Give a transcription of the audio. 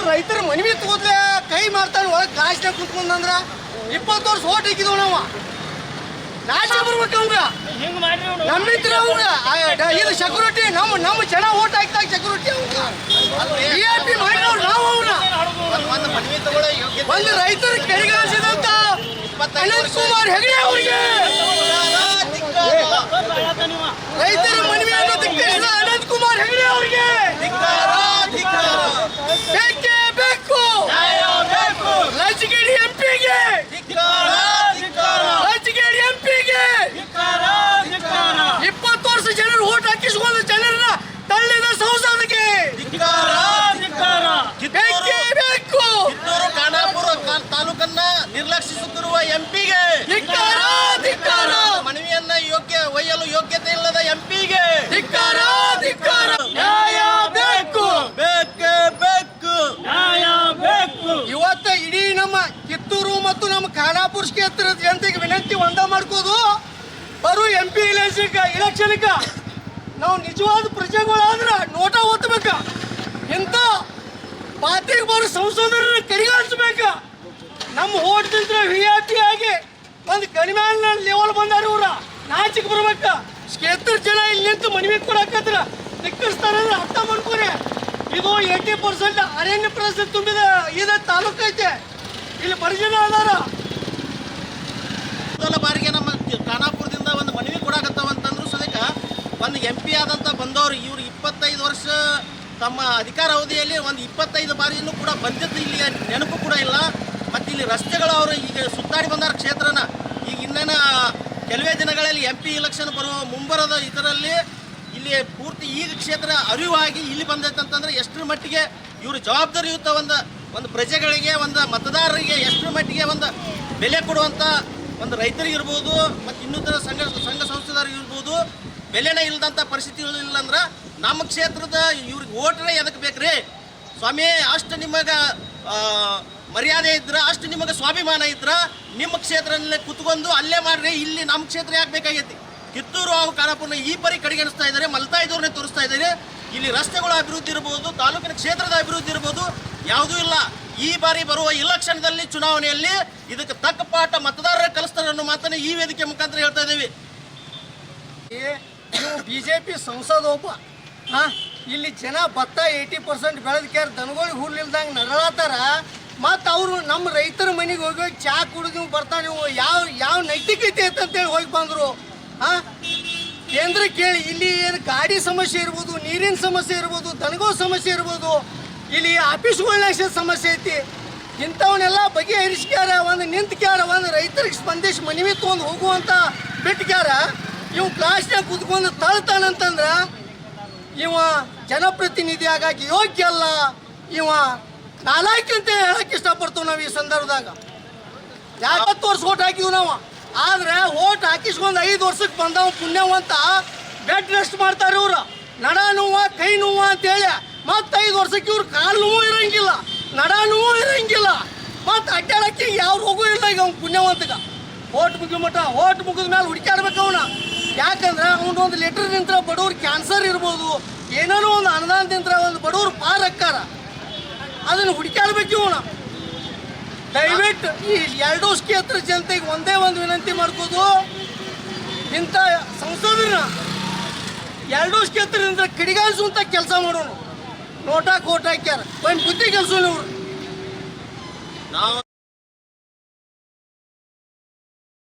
ರೈತರ ಮನವಿ ತಗೋದ್ಲೆ ಕೈ ಮಾಡ್ತಾನೆ ಒಳಗೆ ಕಾಯಿಸ್ನಾಗ ಕುತ್ಕೊಂಡಂದ್ರ 20 ವರ್ಷ ಓಟ್ ಹಾಕಿದ್ವು ನಾವು ನಾಚೆ ಬರ್ಬೇಕು ಅವಂಗ ನಮ್ಮಿತ್ರ ಅವಂಗ ಇದು ಸೆಕ್ಯೂರಿಟಿ ನಮ್ಮ ಜನ ಓಟ್ ಹಾಕ್ದಾಗ ಸೆಕ್ಯೂರಿಟಿ VIP ಮಾಡಿದವ್ರು ನಾವು ಅವನ್ನ ಒಂದು ರೈತರ ಕೆಳಗಿಳಿಸಿದಂತ ಅನಂತ್ ಕುಮಾರ್ ಹೆಗಡೆ ಅವರಿಗೆ ರೈತರ ಮನವಿಯನ್ನು ಧಿಕ್ಕರಿಸಿದ ಅನಂತ್ ಕುಮಾರ್ ಹೆಗಡೆ ಅವರಿಗೆ ಬೇಕೇ ಬೇಕು ರಾಜಕೀಯ ಎಂಪಿಗೆ ರಾಜಕೀಯ ಎಂಪಿಗೆ 20 ವರ್ಷ ಜನರು ಓಟ್ ಹಾಕಿಸಿಕೊಂಡು ಜನರನ್ನ ತಳ್ಳಿದ ಸಂಸದಕ್ಕೆ ಬೇಕೇ ಬೇಕು ಖಾನಾಪುರ ತಾಲೂಕನ್ನ ನಿರ್ಲಕ್ಷಿಸುತ್ತಿರುವ ಎಂಪಿಗೆ ಮನವಿಯನ್ನ ಒಯ್ಯಲು ಯೋಗ್ಯತೆ ಇಲ್ಲದ ಎಂಪಿಗೆ ನ್ಯಾಯ ಬೇಕು ಬೇಕೇ ಬೇಕು ನ್ಯಾಯ ಬೇಕು. ಇವತ್ತ ಇಡೀ ನಮ್ಮ ಕಿತ್ತೂರು ಮತ್ತು ನಮ್ಮ ಖಾನಾಪುರ ಕ್ಷೇತ್ರದ ಜನತೆಗೆ ವಿನಂತಿ ಒಂದ ಮಾಡ್ಕೋದು ಬರೋ MP ಇಲೆಕ್ಷನ್ಗ ನಾವು ನಿಜವಾದ ಪ್ರಜೆಗಳಾದ್ರ ನೋಟ ಓದ್ಬೇಕ ಇಂಥ ಪಾತಿಗೆ ಬರೋ ಸಂಸದರನ್ನ ಕರಿಗಾಣಿಸ್ಬೇಕ ನಮ್ಮ ಓಟ್ದಿಂದ VIP ಆಗಿ ಒಂದು ಕಡಿಮೆ ಲೆವೆಲ್ ಬಂದಾರ ಇವ್ರ ನಾಚಿಕ್ ಬರ್ಬೇಕ ಕ್ಷೇತ್ರ ಜನ ಇಲ್ಲಿ ನಿಂತು ಮನವಿ ಕೊಡಕತ್ರ ಧಿಕ್ಕರಿಸ್ತಾರಂದ್ರೆ ಅರ್ಥ ಮಾಡ್ಕೊರಿ ಇದು 80% ಅರಣ್ಯ ಪ್ರದೇಶ ತುಂಬಿದ ಇದ ತಾಲೂಕು ಐತೆ ಇಲ್ಲಿ ಬರಜನ ಅದಾರ ಮೊದಲ ಬಾರಿಗೆ ನಮ್ಮ ಖಾನಾಪುರದಿಂದ ಒಂದು ಮನವಿ ಕೊಡಾಕತ್ತಾವಂತಂದ್ರು ಸದ್ಯಕ್ಕ ಒಂದು MP ಆದಂತ ಬಂದವರು ಇವ್ರು 25 ವರ್ಷ ತಮ್ಮ ಅಧಿಕಾರ ಅವಧಿಯಲ್ಲಿ ಒಂದು 25 ಬಾರಿನೂ ಕೂಡ ಬಂದಿದ್ದು ಇಲ್ಲಿ ನೆನಪು ಕೂಡ ಇಲ್ಲ ಮತ್ತು ಇಲ್ಲಿ ರಸ್ತೆಗಳು ಅವರು ಈಗ ಸುತ್ತಾಡಿ ಬಂದಾರ ಕ್ಷೇತ್ರನ ಈಗ ಇನ್ನೇನು ಕೆಲವೇ ದಿನಗಳಲ್ಲಿ MP ಇಲೆಕ್ಷನ್ ಬರುವ ಮುಂಬರದ ಇದರಲ್ಲಿ ಇಲ್ಲಿ ಪೂರ್ತಿ ಈಗ ಕ್ಷೇತ್ರ ಅರಿವಾಗಿ ಇಲ್ಲಿ ಬಂದೈತಂತಂದ್ರೆ ಎಷ್ಟರ ಮಟ್ಟಿಗೆ ಇವರು ಜವಾಬ್ದಾರಿಯುತ ಒಂದು ಪ್ರಜೆಗಳಿಗೆ ಒಂದು ಮತದಾರರಿಗೆ ಎಷ್ಟರ ಮಟ್ಟಿಗೆ ಒಂದು ಬೆಲೆ ಕೊಡುವಂಥ ಒಂದು ರೈತರಿಗಿರ್ಬೋದು ಮತ್ತು ಇನ್ನಿತರ ಸಂಘ ಸಂಸ್ಥೆದಾರಿಗಿರ್ಬೋದು ಬೆಲೆನೇ ಇಲ್ಲದಂಥ ಪರಿಸ್ಥಿತಿಗಳು ಇಲ್ಲಂದ್ರೆ ನಮ್ಮ ಕ್ಷೇತ್ರದ ಇವ್ರಿಗೆ ಓಟ್ರೇ ಎದಕ್ಕೆ ಬೇಕ್ರಿ ಸ್ವಾಮಿ ಅಷ್ಟು ನಿಮಗೆ ಮರ್ಯಾದೆ ಇದ್ರ ಅಷ್ಟು ನಿಮಗೆ ಸ್ವಾಭಿಮಾನ ಇದ್ರ ನಿಮ್ಮ ಕ್ಷೇತ್ರದಲ್ಲೇ ಕುತ್ಕೊಂಡು ಅಲ್ಲೇ ಮಾಡ್ರಿ ಇಲ್ಲಿ ನಮ್ಮ ಕ್ಷೇತ್ರ ಯಾಕೆ ಬೇಕಾಗೈತಿ ಕಿತ್ತೂರು ಹಾಗೂ ಖಾನಾಪುರನ ಈ ಪರಿ ಕಡೆಗಣಿಸ್ತಾ ಇದ್ದಾರೆ ಮಲ್ತಾಯಿದವ್ರನ್ನೇ ತೋರಿಸ್ತಾ ಇದ್ದಾರೆ ಇಲ್ಲಿ ರಸ್ತೆಗಳ ಅಭಿವೃದ್ಧಿ ಇರ್ಬೋದು ತಾಲೂಕಿನ ಕ್ಷೇತ್ರದ ಅಭಿವೃದ್ಧಿ ಇರ್ಬೋದು ಯಾವುದೂ ಇಲ್ಲ ಈ ಬಾರಿ ಬರುವ ಇಲೆಕ್ಷನ್ದಲ್ಲಿ ಚುನಾವಣೆಯಲ್ಲಿ ಇದಕ್ಕೆ ತಕ್ಕ ಪಾಠ ಮತದಾರರ ಕಲಿಸ್ತಾರೆ ಅನ್ನೋ ಮಾತನ್ನ ಈ ವೇದಿಕೆ ಮುಖಾಂತರ ಹೇಳ್ತಾ ಇದ್ದೀವಿ. ನೀವು BJP ಸಂಸದ ಒಬ್ಬ ಇಲ್ಲಿ ಜನ ಭತ್ತ 80% ಬೆಳೆದಕ್ಯಾರ ದನಗಳು ಹುಲ್ಲಿಲ್ದಂಗೆ ನರಳತ್ತಾರ ಮತ್ತು ಅವರು ನಮ್ಮ ರೈತರ ಮನೆಗೆ ಹೋಗಿ ಚಾ ಕುಡಿದು ಬರ್ತಾನೆ ನೀವು ಯಾವ ನೈತಿಕತೆ ಐತಂತೇಳಿ ಹೋಗಿ ಬಂದರು ಕೇಂದ್ರ ಕೇಳಿ ಇಲ್ಲಿ ಏನು ಗಾಡಿ ಸಮಸ್ಯೆ ಇರ್ಬೋದು ನೀರಿನ ಸಮಸ್ಯೆ ಇರ್ಬೋದು ದನಗಳ ಸಮಸ್ಯೆ ಇರ್ಬೋದು ಇಲ್ಲಿ ಆಫೀಸ್ಗಳನ್ನ ಸಮಸ್ಯೆ ಐತಿ ಇಂಥವನ್ನೆಲ್ಲ ಬಗೆಹರಿಸ್ಕ್ಯಾರ ಒಂದು ನಿಂತ್ಕ್ಯಾರ ಒಂದು ರೈತರಿಗೆ ಸ್ಪಂದಿಸಿ ಮನವಿ ತೊಗೊಂಡು ಹೋಗುವಂಥ ಬಿಟ್ಕ್ಯಾರ ಇವು ಕ್ಲಾಸ್ನಾಗ ಕೂತ್ಕೊಂಡು ತಳ್ತಾನಂತಂದ್ರೆ ಇವ ಜನಪ್ರತಿನಿಧಿ ಆಗಾಕಿ ಯೋಗ್ಯ ಅಲ್ಲ ಇವ ನಾಲಾಯ್ಕೆ ಅಂತ ಹೇಳಕ್ಕೆ ಇಷ್ಟಪಡ್ತೀವಿ ನಾವು ಈ ಸಂದರ್ಭದಾಗ 50 ವರ್ಷ ಓಟ್ ಹಾಕಿದ್ವಿ ನಾವು ಆದ್ರೆ ಓಟ್ ಹಾಕಿಸ್ಕೊಂಡು 5 ವರ್ಷಕ್ಕೆ ಬಂದವ ಪುಣ್ಯವಂತ ಬೆಡ್ ರೆಸ್ಟ್ ಮಾಡ್ತಾರೆ ಇವ್ರು ನಡ ನೋವು ಕೈ ನೋವು ಅಂತೇಳಿ ಮತ್ತು 5 ವರ್ಷಕ್ಕೆ ಇವ್ರು ಕಾಲು ನೋವು ಇರಂಗಿಲ್ಲ ನಡ ನೋವು ಇರಂಗಿಲ್ಲ ಮತ್ತು ಅಡ್ಡಾಡಕ್ಕೆ ಯಾವ ರೋಗು ಇಲ್ಲ ಈಗ ಅವ್ನು ಪುಣ್ಯವಂತಗ ಓಟ್ ಮುಗಿದ ಮಟ್ಟ ಓಟ್ ಮುಗಿದ ಮೇಲೆ ಹುಡುಕಾಡ್ಬೇಕು ಅವನ ಯಾಕಂದ್ರೆ ಅವನು ಒಂದು ಲೆಟರ್ ನಿಂತ್ರ ಬಡವ್ರು ಕ್ಯಾನ್ಸರ್ ಇರ್ಬೋದು ಏನೇನೋ ಒಂದು ಅನುದಾನದಿಂದ ಒಂದು ಬಡವ್ರು ಪಾರ್ ಹಾಕ್ಕಾರ ಅದನ್ನು ಹುಡುಕಾಡ್ಬೇಕು ಇವನು ದಯವಿಟ್ಟು ಈ ಎರಡೂ ಕ್ಷೇತ್ರ ಜನತೆಗೆ ಒಂದೇ ಒಂದು ವಿನಂತಿ ಮಾಡ್ಕೋದು ಇಂಥ ಸಂಸದರನ್ನ ಎರಡೂ ಕ್ಷೇತ್ರದಿಂದ ಕಿಡಿಗಾಯಿಸುವಂಥ ಕೆಲಸ ಮಾಡೋಣ ನೋಟಾ ಕೋಟ್ ಹಾಕ್ಯಾರ ಬಂದು ಬುದ್ಧಿ ಕೆಲಸ ಇವ್ರು ನಾವು